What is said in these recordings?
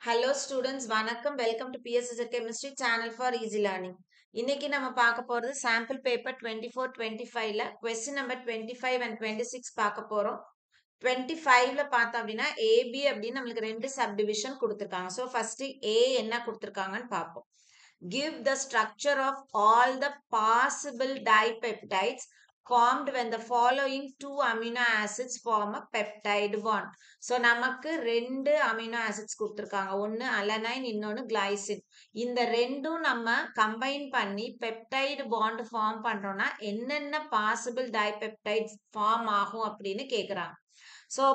Hello students, வணக்கம். Welcome to PSSR Chemistry Channel for Easy Learning. இன்னைக்கு நம்ம பார்க்க போறது sample paper 24-25ல question number 25 and 26 பார்க்க போறோம். 25ல பார்த்தோம் அப்படின்னா AB அப்படின்னு நம்மளுக்கு ரெண்டு subdivision கொடுத்திருக்காங்க. So first A என்ன கொடுத்திருக்காங்கன்னு பார்ப்போம். Give the structure of all the possible dipeptides formed when the following two amino acids form a peptide bond. So நமக்கு ரெண்டு அமினோ ஆசிட்ஸ் கொடுத்திருக்காங்க. ஒன்னு அலனைன், இன்னொன்னு கிளைசின். இந்த ரெண்டும் நம்ம கம்பைன் பண்ணி பெப்டைடு பாண்ட் ஃபார்ம் பண்றோம்னா என்னென்ன பாசிபிள் டைபெப்டைட்ஸ் ஃபார்ம் ஆகும் அப்படின்னு கேக்குறாங்க. ஸோ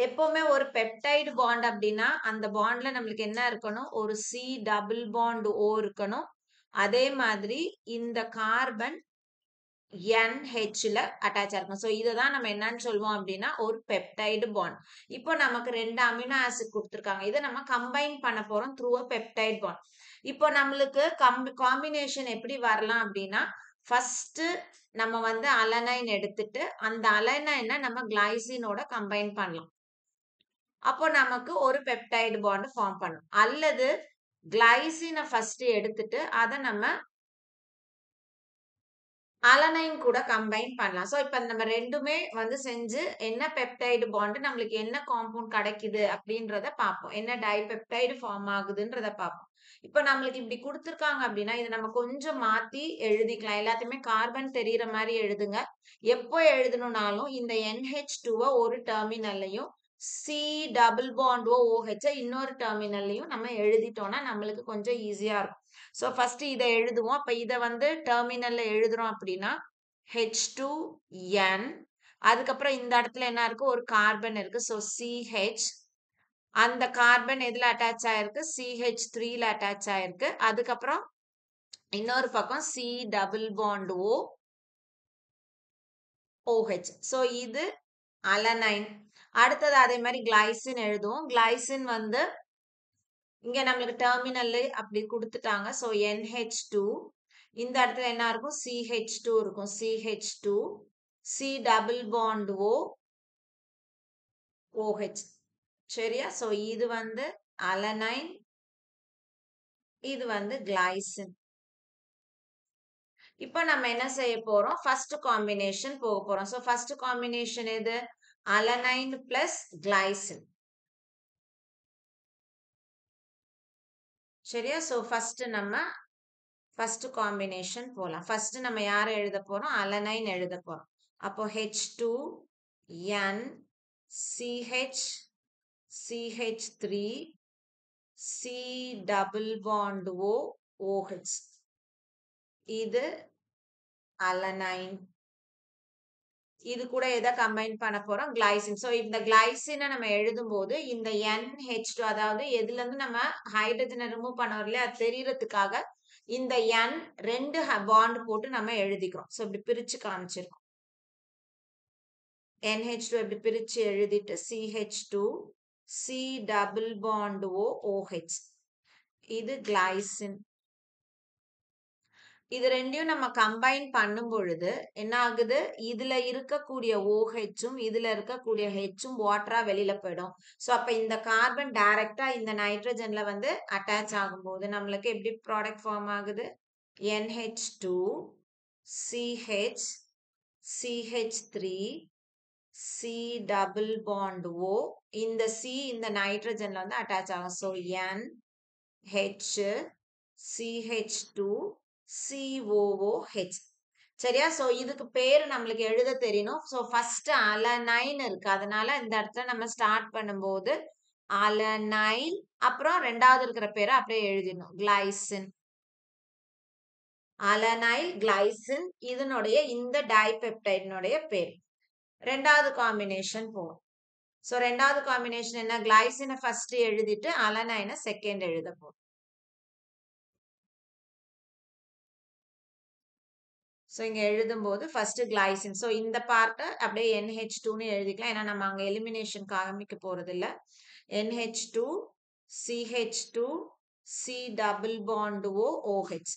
எப்பவுமே ஒரு பெப்டைடு பாண்ட் அப்படின்னா அந்த பாண்ட்ல நம்மளுக்கு என்ன இருக்கணும், ஒரு சி டபுள் பாண்ட் ஓ இருக்கணும். அதே மாதிரி இந்த கார்பன் NHல அட்டாச் இருக்கும். ஸோ இதை தான் நம்ம என்னன்னு சொல்லுவோம் அப்படின்னா ஒரு பெப்டைடு பாண்ட். இப்போ நமக்கு ரெண்டு அமினோ ஆசிட் கொடுத்துருக்காங்க. இதை நம்ம கம்பைன் பண்ண போறோம் த்ரூ அ பெப்டைடு பாண்ட். இப்போ நம்மளுக்கு காம்பினேஷன் எப்படி வரலாம் அப்படின்னா, ஃபர்ஸ்ட் நம்ம வந்து அலனைன் எடுத்துட்டு அந்த அலனைனை நம்ம கிளைசினோட கம்பைன் பண்ணலாம். அப்போ நமக்கு ஒரு பெப்டைடு பாண்ட் ஃபார்ம் பண்ணும். அல்லது கிளைசினை ஃபர்ஸ்ட் எடுத்துட்டு அதை நம்ம அலனைன் கூட கம்பைன் பண்ணலாம். ஸோ இப்போ நம்ம ரெண்டுமே வந்து செஞ்சு என்ன பெப்டைடு பாண்ட் நம்மளுக்கு என்ன காம்பவுண்ட் கிடைக்குது அப்படின்றத பார்ப்போம். என்ன டைபெப்டைடு ஃபார்ம் ஆகுதுன்றத பார்ப்போம். இப்போ நம்மளுக்கு இப்படி கொடுத்துருக்காங்க அப்படின்னா இதை நம்ம கொஞ்சம் மாத்தி எழுதிக்கலாம். எல்லாத்தையுமே கார்பன் தெரியிற மாதிரி எழுதுங்க. எப்போ எழுதணும்னாலும் இந்த NH2 ஒரு டெர்மினல்லையும் சி டபுள் பாண்ட் OH இன்னொரு டெர்மினல்லையும் நம்ம எழுதிட்டோம்னா நம்மளுக்கு கொஞ்சம் ஈஸியா இருக்கும். ஸோ ஃபர்ஸ்ட் இதை எழுதுவோம். அப்ப இதை வந்து டெர்மினல்ல எழுதுறோம் அப்படின்னா H2N, அதுக்கப்புறம் இந்த இடத்துல என்ன இருக்கு, ஒரு கார்பன் இருக்கு. ஸோ CH, அந்த கார்பன் எதுல அட்டாச் ஆயிருக்கு, CH3ல அட்டாச் ஆயிருக்கு. அதுக்கப்புறம் இன்னொரு பக்கம் C double bond OH. So இது அலனைன். அடுத்தது அதே மாதிரி கிளைசின் எழுதுவோம். கிளைசின் வந்து இங்க நம்மளுக்கு டெர்மினல் அப்படி கொடுத்துட்டாங்க. ஸோ NH2, இந்த இடத்துல என்ன இருக்கும், CH2 இருக்கும். CH2 C double bond OH. சரியா? ஸோ இது வந்து அலனைன், இது வந்து கிளைசின். இப்போ நம்ம என்ன செய்ய போறோம், ஃபர்ஸ்ட் காம்பினேஷன் போக போறோம். ஸோ ஃபர்ஸ்ட் காம்பினேஷன் எது, அலனைன் பிளஸ் கிளைசின். சரியா? ஸோ ஃபர்ஸ்ட் நம்ம ஃபர்ஸ்ட் காம்பினேஷன் போலாம். ஃபர்ஸ்ட் நம்ம யாரை எழுத போறோம், அலனைன் எழுத போறோம். அப்போ H2N CH CH3 C double bond OH. இது அலனைன். இது கூட எதை கம்பைன் பண்ண போறோம், கிளைசின். ஸோ இந்த கிளைசினை நம்ம எழுதும் போது இந்த NH2, அதாவது எதுல இருந்து நம்ம ஹைட்ரஜனை ரிமூவ் பண்ண வரலையே அது தெரியறதுக்காக இந்த N ரெண்டு பாண்ட் போட்டு நம்ம எழுதிக்கிறோம். ஸோ இப்படி பிரிச்சு காமிச்சிருக்கோம். NH2 இப்படி பிரிச்சு எழுதிட்டு CH2 C double bond OH. இது கிளைசின். இது ரெண்டையும் நம்ம கம்பைன் பண்ணும் பொழுது என்ன ஆகுது, இதுல இருக்கக்கூடிய OHம் இதுல இருக்கக்கூடிய Hம் வாட்டரா வெளியில போயிடும். ஸோ அப்ப இந்த கார்பன் டைரக்டா இந்த நைட்ரஜன்ல வந்து அட்டாச் ஆகும்போது நம்மளுக்கு எப்படி ப்ராடக்ட் ஃபார்ம் ஆகுது, NH2 CH CH3 C double bond O. இந்த C இந்த நைட்ரஜன்ல வந்து அட்டாச் ஆகும். So NH CH2 COOH. சரியா? சோ இதுக்கு பேரு நம்மளுக்கு எழுத தெரியணும். சோ ஃபர்ஸ்ட் அலனைன் இருக்கு, அதனால இந்த இடத்துல நம்ம ஸ்டார்ட் பண்ணும்போது அலனைன், அப்புறம் ரெண்டாவது இருக்கிற பேரை அப்படியே எழுதிடணும், கிளைசின். அலனைல் கிளைசின் இதனுடைய இந்த டைபெப்டைடினுடைய பேர். ரெண்டாவது காம்பினேஷன் போகும். சோ ரெண்டாவது காம்பினேஷன் என்ன, கிளைசினை ஃபர்ஸ்ட் எழுதிட்டு அலனைனை செகண்ட் எழுத போகும். ஸோ இங்க எழுதும்போது ஃபர்ஸ்ட் கிளைசின். ஸோ இந்த பார்ட்டை அப்படியே NH2ன்னு எழுதிக்கலாம். ஏன்னா நம்ம அங்க எலிமினேஷன் காமிக்க போறது இல்ல. NH2 CH2 C double bond OH.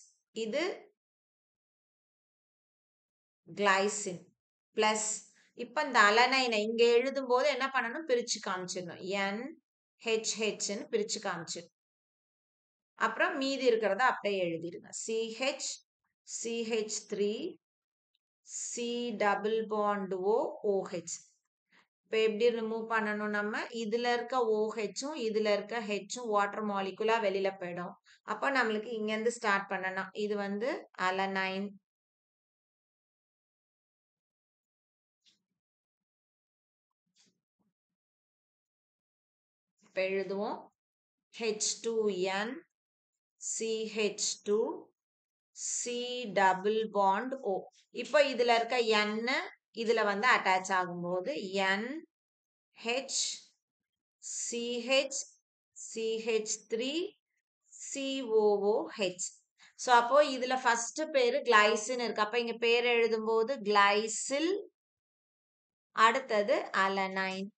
இது கிளைசின் பிளஸ் இப்ப இந்த அலனைனை இங்க எழுதும் போது என்ன பண்ணணும், பிரிச்சு காமிச்சிடணும். NHHன்னு பிரிச்சு காமிச்சிடணும். அப்புறம் மீதி இருக்கிறத அப்படியே எழுதிடுங்க. CH CH3 C double bond O OH. இப்போ எப்படி ரிமூவ் பண்ணணும் நம்ம? இதுல இருக்க OHும் இதுல இருக்க Hும் வாட்டர் மாலிகுலா வெளியில போயிடும். அப்ப நம்மளுக்கு இங்க இருந்து ஸ்டார்ட் பண்ணணும். இது வந்து அலனைன். இப்ப எழுதுவோம். H2N CH2 C double bond O. இப்போ இதுல இருக்க N இதுல வந்து அட்டாச் ஆகும்போது N H CH CH3 COOH. So அப்போ இதுல ஃபர்ஸ்ட் பேரு கிளைசின் இருக்கு. அப்ப இங்க பேர் எழுதும்போது கிளைசில், அடுத்தது அலனைன்.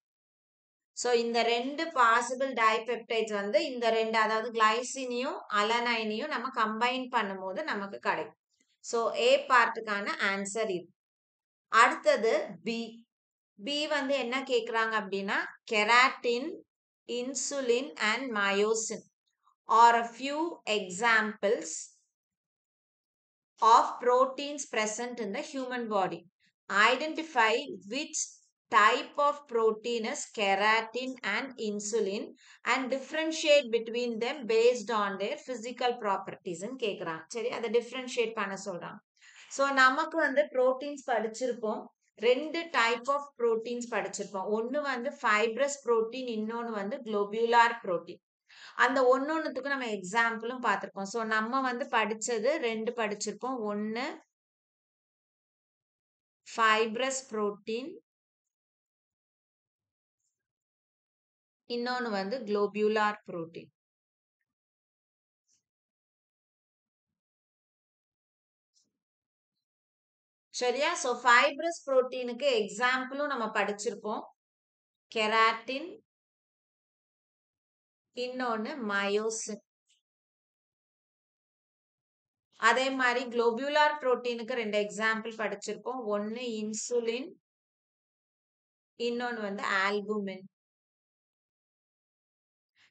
ஸோ இந்த ரெண்டு பாசிபிள் டைபெப்டைட்ஸ் வந்து இந்த ரெண்டு, அதாவது கிளைசினையும் அலனைனையும் நம்ம கம்பைன் பண்ணும்போது நமக்கு கிடைக்கும். ஸோ ஏ பார்ட்டுக்கான ஆன்சர் இது. அடுத்தது பி. பி வந்து என்ன கேக்குறாங்க அப்படின்னா, keratin, insulin and myosin are a few examples of proteins present in the human body. Identify which type of protein is keratin and insulin and differentiate between them based on their physical properties ன்னு கேக்குறாங்க. சரி, அதை differentiate பண்ண சொல்றாங்க. So நமக்கு வந்து proteins படிச்சிருப்போம். ரெண்டு டைப் ஆஃப் புரோட்டீன்ஸ் படிச்சிருப்போம். ஒன்னு வந்து ஃபைப்ரஸ் புரோட்டீன், இன்னொன்னு வந்து குளோபியுலார் புரோட்டீன். அந்த ஒன்னொன்னுத்துக்கும் நம்ம எக்ஸாம்பிளும் பார்த்திருப்போம். ஸோ நம்ம வந்து படிச்சது ரெண்டு படிச்சிருப்போம். ஒன்னு ஃபைப்ரஸ் புரோட்டீன், இன்னொன்னு வந்து குளோபியுலார் புரோட்டீன். சரியா? ஸோ ஃபைப்ரஸ் புரோட்டீனுக்கு எக்ஸாம்பிளும் நம்ம படிச்சிருப்போம். கெராட்டின், இன்னொன்னு மயோசின். அதே மாதிரி குளோபியுலார் புரோட்டீனுக்கு ரெண்டு எக்ஸாம்பிள் படிச்சிருப்போம். ஒன்னு இன்சுலின், இன்னொன்னு வந்து ஆல்புமின்.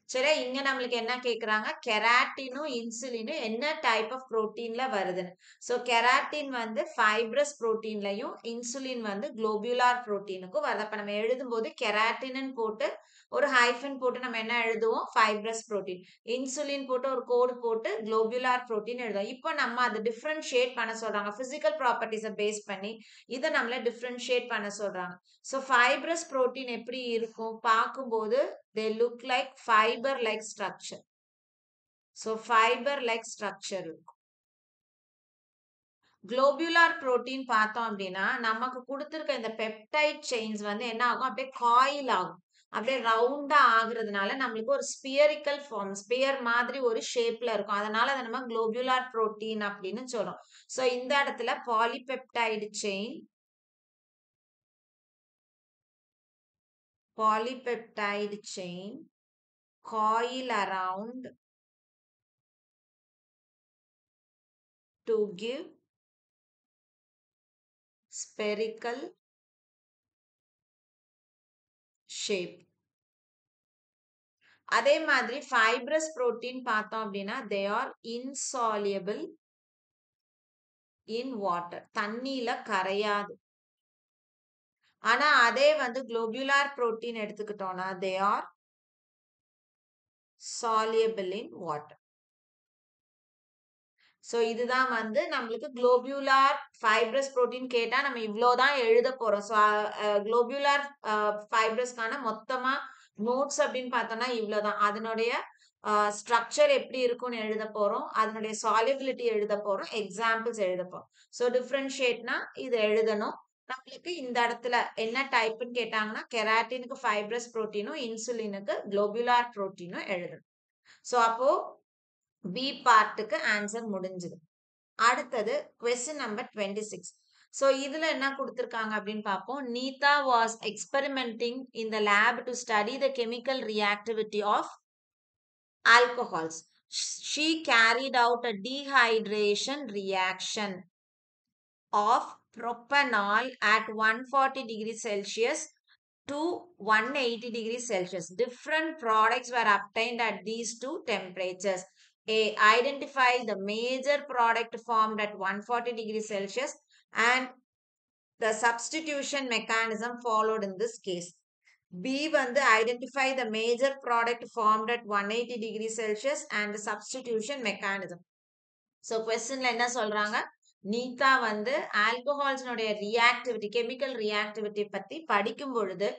சரி, இங்க நம்மளுக்கு என்ன கேக்குறாங்க, கெராட்டினும் இன்சுலினும் என்ன டைப் ஆஃப் புரோட்டீன்ல வருதுன்னு. சோ கெராட்டின் வந்து ஃபைப்ரஸ் புரோட்டீன்லயும், இன்சுலின் வந்து குளோபியுலார் புரோட்டீனுக்கும் வருது. அப்ப நம்ம எழுதும் போது கெராட்டின் போட்டு ஒரு ஹைஃபன் போட்டு நம்ம என்ன எழுதுவோம், ஃபைப்ரஸ் புரோட்டீன். இன்சுலின் போட்டு ஒரு கோடு போட்டு குளோபியுலார் புரோட்டீன் எழுதுவோம். இப்போ நம்ம அதை டிஃபரன்ஷியேட் பண்ண சொல்றாங்க. பிசிக்கல் ப்ராப்பர்ட்டிஸை பேஸ் பண்ணி இதை நம்மள டிஃபரன்ஷியேட் பண்ண சொல்றாங்க. ஸோ ஃபைப்ரஸ் புரோட்டீன் எப்படி இருக்கும் பார்க்கும்போது, they look like fiber like structure. So fiber like structure இருக்கும். குளோபியுலார் புரோட்டீன் பார்த்தோம் அப்படின்னா, நமக்கு கொடுத்திருக்க இந்த பெப்டைட் செயின்ஸ் வந்து என்ன ஆகும், அப்படியே காயில் ஆகும். அப்படியே ரவுண்டா ஆகுறதுனால நம்மளுக்கு ஒரு ஸ்பியரிக்கல் ஃபார்ம், ஸ்பியர் மாதிரி ஒரு ஷேப்ல இருக்கும். அதனால அதை நம்ம குளோபியுலார் புரோட்டீன் அப்படின்னு சொல்றோம். சோ இந்த இடத்துல polypeptide chain, polypeptide chain coil around to give spherical shape. அதே மாதிரி fibrous protein பார்த்தோம் அப்படின்னா, they are insoluble in water. தண்ணியில கரையாது. ஆனா அதே வந்து globular protein எடுத்துக்கிட்டோம்னா, they are soluble in water. So இதுதான் வந்து நம்மளுக்கு குளோபியுலார் ஃபைப்ரஸ் புரோட்டீன் கேட்டா நம்ம இவ்வளவுதான் எழுத போறோம். சோ குளோபியுலார் ஃபைப்ரஸ்க்கான மொத்தமா நோட்ஸ் அப்படின்னு பார்த்தோம்னா இவ்வளவுதான். அதனுடைய ஸ்ட்ரக்சர் எப்படி இருக்கும்னு எழுத போறோம், அதனுடைய சாலிபிலிட்டி எழுத போறோம், எக்ஸாம்பிள்ஸ் எழுத போறோம். சோ டிஃபரன்ஷியேட்னா இது எழுதணும். நம்மளுக்கு இந்த இடத்துல என்ன டைப்னு கேட்டாங்கன்னா, கெராட்டினுக்கு ஃபைப்ரஸ் புரோட்டீனும், இன்சுலினுக்கு குளோபியுலார் புரோட்டீனும் எழுதணும். சோ அப்போ பி பார்ட்டுக்கு ஆன்சர் முடிஞ்சது. அடுத்தது கொஸ்டின் நம்பர் 26. சோ இதுல என்ன கொடுத்திருக்காங்க அப்படின்னு பார்ப்போம். Nita was experimenting in the lab to study the chemical reactivity of alcohols. She carried out a dehydration reaction of propanol at 140 degrees Celsius to 180 degrees Celsius. Different products were obtained at these two temperatures. Identify the major product formed at 140 degrees Celsius and the substitution mechanism followed in this case. B வந்து identify the major product formed at 180 degrees Celsius and the substitution mechanism. So questionல என்ன சொல்றாங்க, நீதா வந்து ஆல்கஹால்ஸ்னுடைய reactivity, chemical reactivity பத்தி படிக்கும் பொழுது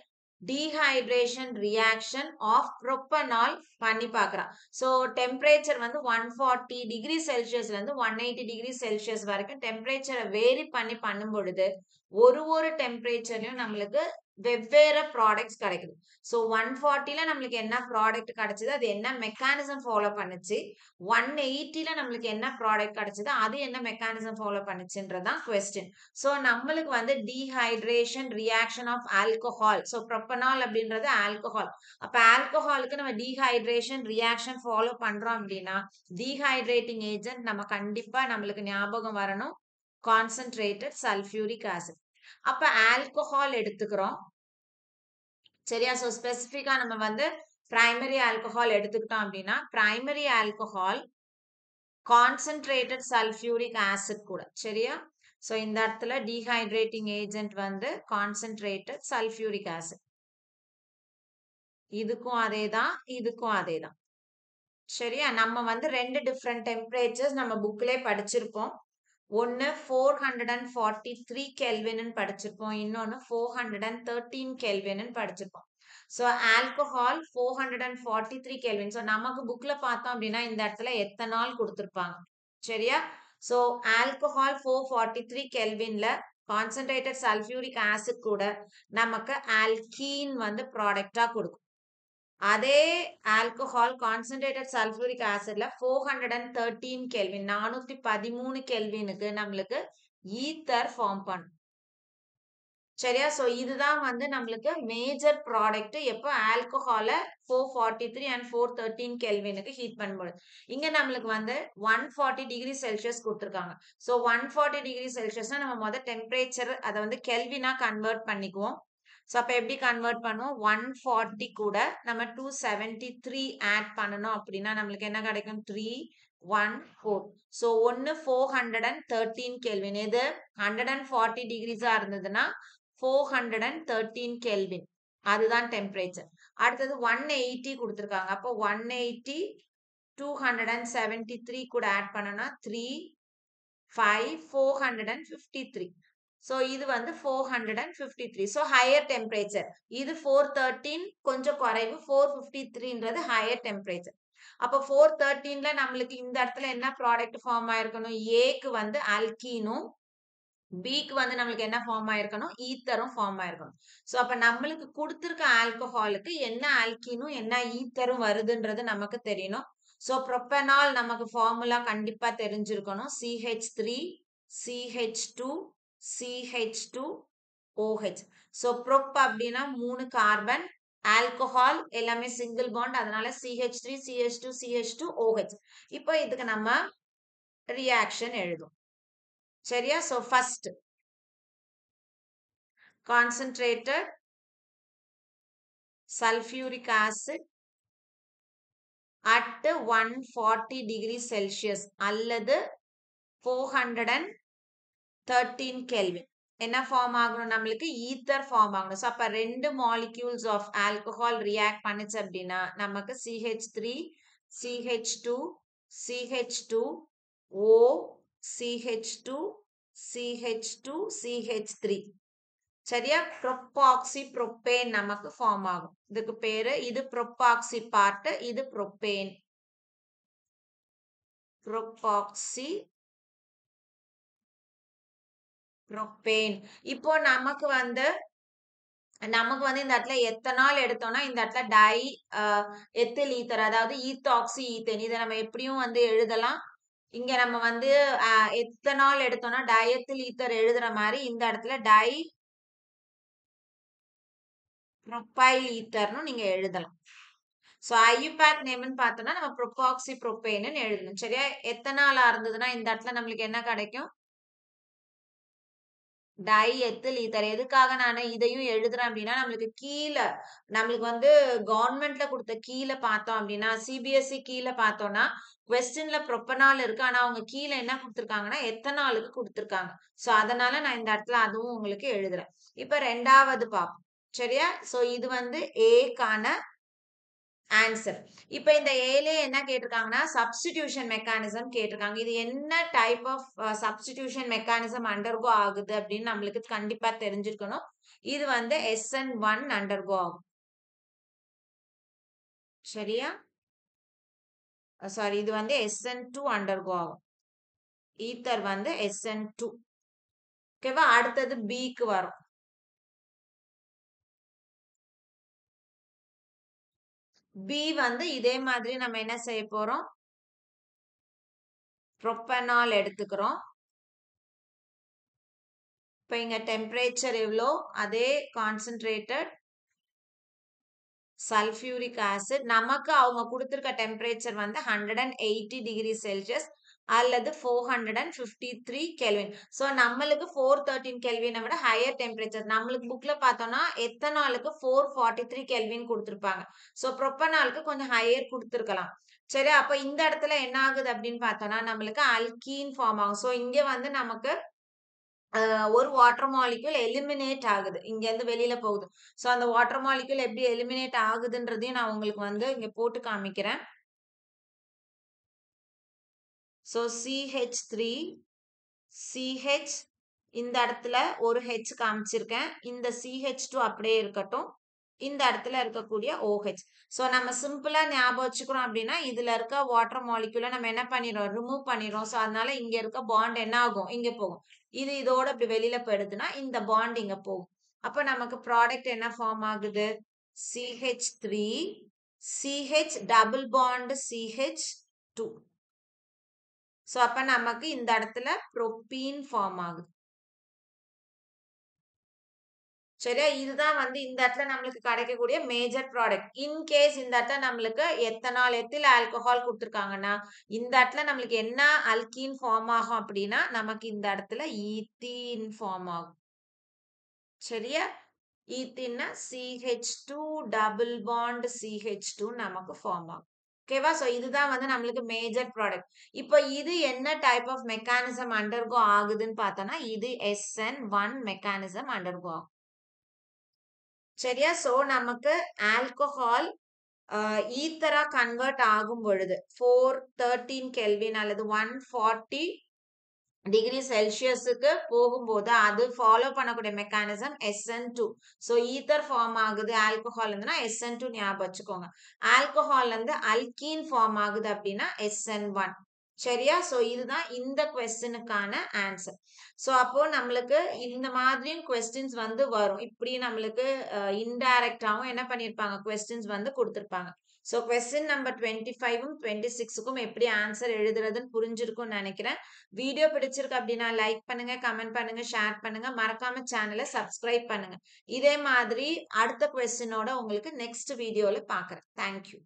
dehydration reaction of ப்ரோப்பனால் பண்ணி பார்க்குறான். ஸோ டெம்பரேச்சர் வந்து 140 டிகிரி செல்சியஸ்ல இருந்து 180 டிகிரி செல்சியஸ் வரைக்கும் டெம்பரேச்சரை வேரி பண்ணி பண்ணும் பொழுது ஒரு டெம்பரேச்சர்லயும் நம்மளுக்கு வெவ்வேறு ப்ராடக்ட்ஸ் கிடைக்குது. ஸோ 140ல நம்மளுக்கு என்ன ப்ராடக்ட் கிடைச்சது, அது என்ன மெக்கானிசம் ஃபாலோ பண்ணுச்சு, 180ல நம்மளுக்கு என்ன ப்ராடக்ட் கிடைச்சது, அது என்ன மெக்கானிசம் ஃபாலோ பண்ணுச்சுன்றதான் கொஸ்டின். ஸோ நம்மளுக்கு வந்து dehydration reaction of alcohol, so propanol அப்படின்றது ஆல்கஹால். அப்ப ஆல்கஹாலுக்கு நம்ம டீஹைட்ரேஷன் ரியாக்ஷன் ஃபாலோ பண்றோம் அப்படின்னா டீஹைட்ரேட்டிங் ஏஜென்ட் நம்ம கண்டிப்பா நம்மளுக்கு ஞாபகம் வரணும், கான்சென்ட்ரேட்டட் சல்ஃபியூரிக் ஆசிட். அப்ப ஆல்கஹால் எடுத்துக்கிறோம் சரியா. ஸோ ஸ்பெசிஃபிக்கா நம்ம வந்து பிரைமரி ஆல்கஹால் எடுத்துக்கிட்டோம் அப்படின்னா primary alcohol concentrated sulphuric acid கூட சரியா. ஸோ இந்த இடத்துல டீஹைட்ரேட்டிங் ஏஜென்ட் வந்து கான்சென்ட்ரேட்டட் சல்ஃபியூரிக் ஆசிட். இதுக்கும் அதேதான், இதுக்கும் அதேதான் சரியா. நம்ம வந்து ரெண்டு டிஃப்ரெண்ட் டெம்பரேச்சர்ஸ் நம்ம புக்லேயே படிச்சிருப்போம். ஒன்னு 443 கெல்வின் படிச்சிருப்போம், இன்னொன்னு 413 கெல்வின் படிச்சிருப்போம். So alcohol 443 kelvin. ஸோ நமக்கு புக்ல பார்த்தோம் அப்படின்னா இந்த இடத்துல எத்தனால் கொடுத்துருப்பாங்க சரியா. ஸோ ஆல்கஹால் 443 கெல்வின்ல கான்சென்ட்ரேட்டட் சல்ஃபியூரிக் ஆசிட் கூட நமக்கு ஆல்கீன் வந்து ப்ராடக்டா கொடுக்கும். அதே ஆல்கஹால் கான்சென்ட்ரேட்டட் சல்ஃபியூரிக் ஆசிட்ல 413 கெல்வின் 413 கெல்வினுக்கு நம்மளுக்கு ஈத்தர் ஃபார்ம் பண்ணும் சரியா. சோ இதுதான் வந்து நம்மளுக்கு மேஜர் ப்ராடக்ட் எப்போ ஆல்கஹால 443 அண்ட் 413 கெல்வினுக்கு ஹீட் பண்ணும்போது. இங்க நம்மளுக்கு வந்து 140 டிகிரி செல்சியஸ் கொடுத்துருக்காங்க. ஸோ 140 டிகிரி செல்சியஸ்னா நம்ம முதல் டெம்பரேச்சர் அதை வந்து கெல்வினா கன்வெர்ட் பண்ணிக்குவோம். ஸோ அப்போ எப்படி கன்வெர்ட் பண்ணுவோம், 140 கூட நம்ம 273 ஆட் பண்ணணும் அப்படின்னா நம்மளுக்கு என்ன கிடைக்கும், 314. ஸோ ஒன்னு 413 கெல்வின், இது 140 டிகிரிஸா இருந்ததுன்னா 413 கெல்வின் அதுதான் டெம்பரேச்சர். அடுத்தது 180 கொடுத்துருக்காங்க. அப்போ 180 273 கூட ஆட் பண்ணனா 3 5 453. ஸோ இது வந்து 453. So higher temperature. இது 413 கொஞ்சம் குறைவு, 453ன்றது ஹையர் டெம்பரேச்சர். அப்போ 413ல நம்மளுக்கு இந்த இடத்துல என்ன ப்ராடக்ட் ஃபார்ம் ஆயிருக்கணும், ஏக்கு வந்து ஆல்கீனும் பிக்கு வந்து நம்மளுக்கு என்ன ஃபார்ம் ஆயிருக்கணும், ஈத்தரும் ஃபார்ம் ஆயிருக்கணும். ஸோ அப்ப நம்மளுக்கு கொடுத்துருக்க ஆல்கஹாலுக்கு என்ன ஆல்கீனும் என்ன ஈத்தரும் வருதுன்றது நமக்கு தெரியணும். ஸோ ப்ரோப்பனால் நமக்கு ஃபார்முலா கண்டிப்பா தெரிஞ்சிருக்கணும், CH3 CH2 CH2 OH. So probe அப்படின்னா 3 கார்பன், ஆல்கஹால் எல்லாமே சிங்கிள் பாண்ட், அதனால CH3 CH2 CH2 OH. இப்போ இதுக்கு நம்ம ரியாக்ஷன் எழுதும் சரியா. So first concentrated sulfuric acid at 140 degree Celsius அல்லது 413 Kelvin என்ன ஃபார்ம் ஆகணும், நம்மளுக்கு ஈத்தர் ஃபார்ம் ஆகணும். ஸோ அப்ப ரெண்டு மாலிக்யூல்ஸ் ஆஃப் ஆல்கஹால் ரியாக்ட் பண்ணுச்சு அப்படின்னா நமக்கு CH3 CH2 CH2 O CH2 CH2 CH3 சரியா. ப்ரோபாக்சி ப்ரோப்பேன் நமக்கு ஃபார்ம் ஆகும். இதுக்கு பேரு, இது ப்ரோபாக்சி பார்ட், இது ப்ரோப்பேன். ப்ரோபாக்சி ப்ரோப்பேன். இப்போ நமக்கு வந்து இந்த இடத்துல எத்தனால் எடுத்தோம்னா இந்த இடத்துல டை எத்தில் ஈத்தர், அதாவது ஈத்தாக்சி ஈத்தேன், இதை நம்ம எப்படியும் வந்து எழுதலாம். இங்க நம்ம வந்து எத்தனால் எடுத்தோம்னா டயத்தில் ஈத்தர் எழுதுற மாதிரி இந்த இடத்துல டை ப்ரோபைல் ஈத்தர்னு நீங்க எழுதலாம். ஸோ ஐயூபேக் நேம்னு பார்த்தோம்னா நம்ம ப்ரோபாக்சி ப்ரோப்பேன்னு எழுதணும் சரியா. எத்தனாலா இருந்ததுன்னா இந்த இடத்துல நம்மளுக்கு என்ன கிடைக்கும், டைஎத்தில் ஈத்தர். எதுக்காக நானு இதையும் எழுதுறேன் அப்படின்னா, நம்மளுக்கு கீழ நம்மளுக்கு வந்து கவர்மெண்ட்ல குடுத்த கீழ பார்த்தோம் அப்படின்னா, சிபிஎஸ்இ கீழ பார்த்தோம்னா, கொஸ்டின்ல புரோப்பனால் இருக்கு. ஆனா அவங்க கீழ என்ன குடுத்துருக்காங்கன்னா, எத்தனாலுக்கு குடுத்துருக்காங்க. சோ அதனால நான் இந்த இடத்துல அதுவும் உங்களுக்கு எழுதுறேன். இப்ப 2வது பார்ப்போம். சரியா? சோ இது வந்து ஏக்கான ஆன்சர். இப்ப இந்த ஏலயே என்ன கேட்டிருக்காங்கன்னா, சப்ஸ்டிடியூஷன் மெக்கானிசம் கேட்டிருக்காங்க. இது என்ன type of substitution mechanism undergo ஆகுது அப்படின்னு நம்மளுக்கு கண்டிப்பா தெரிஞ்சிருக்கணும். இது வந்து SN1 அண்டர்கோ ஆகும். சரியா? சாரி, இது வந்து SN2 அண்டர்கோ ஆகும். ஈத்தர் வந்து SN2. ஓகேவா? அடுத்தது பிக்கு வரும். பி வந்து இதே மாதிரி நம்ம என்ன செய்ய போறோம்? புரோப்பனால் எடுத்துக்கிறோம். இப்ப இங்க டெம்பரேச்சர் எவ்வளோ? அதே கான்சென்ட்ரேட்டட் சல்ஃபியூரிக் ஆசிட். நமக்கு அவங்க குடுத்திருக்க டெம்பரேச்சர் வந்து 180 டிகிரி செல்சியஸ் அல்லது 453 கெல்வின். சோ நம்மளுக்கு 413 கெல்வினை விட ஹையர் டெம்பரேச்சர். நம்மளுக்கு புக்ல பார்த்தோம்னா எத்தனாலுக்கு 443 கெல்வின் குடுத்திருப்பாங்க. சோ புரோப்பனாலுக்கு கொஞ்சம் ஹையர் குடுத்திருக்கலாம். சரி, அப்ப இந்த இடத்துல என்ன ஆகுது அப்படின்னு பார்த்தோம்னா, நம்மளுக்கு அல்கீன் ஃபார்ம் ஆகும். சோ இங்க வந்து நமக்கு ஒரு வாட்டர் மாலிக்யூல் எலிமினேட் ஆகுது. இங்க இருந்து வெளியில போகுது. சோ அந்த வாட்டர் மாலிக்யூல் எப்படி எலிமினேட் ஆகுதுன்றதையும் நான் உங்களுக்கு வந்து இங்க போட்டு காமிக்கிறேன். சோ CH3 CH இந்த இடத்துல ஒரு H காமிச்சிருக்கேன். இந்த CH2 அப்படியே இருக்கட்டும். இந்த இடத்துல இருக்கக்கூடிய OH. சோ நம்ம சிம்பிளா ஞாபகம் வச்சுக்கிறோம் அப்படின்னா, இதுல இருக்க வாட்டர் மாலிக்யூல நம்ம என்ன பண்ணிடுறோம்? ரிமூவ் பண்ணிடுறோம். சோ அதனால இங்க இருக்க பாண்ட் என்ன ஆகும்? இங்க போகும். இது இதோட இப்படி வெளியில போயிடுதுன்னா, இந்த பாண்ட் இங்க போகும். அப்ப நமக்கு ப்ராடக்ட் என்ன ஃபார்ம் ஆகுது? CH3 CH double bond CH2. So அப்ப நமக்கு இந்த இடத்துல புரோப்பீன் ஃபார்ம் ஆகுது. சரியா? இதுதான் வந்து இந்த இடத்துல நம்மளுக்கு கிடைக்கக்கூடிய மேஜர் ப்ராடக்ட். இன் கேஸ் இந்த இடத்துல நம்மளுக்கு எத்தனால், எத்தில் ஆல்கஹால் குடுத்துருக்காங்கன்னா, இந்த இடத்துல நம்மளுக்கு என்ன அல்கீன் ஃபார்ம் ஆகும் அப்படின்னா, நமக்கு இந்த இடத்துல ஈத்தீன் ஃபார்ம் ஆகும். சரியா? ஈத்தீன்னா CH2 டபுள் பாண்ட் CH2 நமக்கு ஃபார்ம் ஆகும். ஓகேவா? சோ இதுதான் வந்து நம்மளுக்கு மேஜர் ப்ராடக்ட். இப்போ இது என்ன டைப் ஆஃப் மெக்கானிசம் அண்டர்கோ ஆகுதுன்னு பார்த்தோம்னா, இது SN1 மெக்கானிசம் அண்டர்கோ ஆகும். சரியா? சோ நமக்கு ஆல்கஹால் ஈத்தரா கன்வெர்ட் ஆகும் பொழுது 413 கெல்வின் அல்லது 140 டிகிரி செல்சியஸுக்கு போகும்போது அது ஃபாலோ பண்ணக்கூடிய mechanism SN2. So ether form ஆகுது ஆல்கஹால் இருந்துன்னா SN2 ஞாபகம் வச்சுக்கோங்க. ஆல்கஹால் இருந்து அல்கீன் ஃபார்ம் ஆகுது அப்படின்னா SN1. சரியா? சோ இதுதான் இந்த கொஸ்டினுக்கான ஆன்சர். சோ அப்போ நம்மளுக்கு இந்த மாதிரியும் கொஸ்டின்ஸ் வந்து வரும். இப்படி நம்மளுக்கு இன்டைரக்டாவும் என்ன பண்ணிருப்பாங்க? கொஸ்டின்ஸ் வந்து குடுத்திருப்பாங்க. சோ கொஸ்டின் நம்பர் 25ம் 26க்கும் எப்படி ஆன்சர் எழுதுறதுன்னு புரிஞ்சிருக்கும்னு நினைக்கிறேன். வீடியோ பிடிச்சிருக்கு அப்படின்னா லைக் பண்ணுங்க, கமெண்ட் பண்ணுங்க, ஷேர் பண்ணுங்க. மறக்காம சேனலை சப்ஸ்கிரைப் பண்ணுங்க. இதே மாதிரி அடுத்த கொஸ்டினோட உங்களுக்கு நெக்ஸ்ட் வீடியோல பார்க்குறேன். Thank you.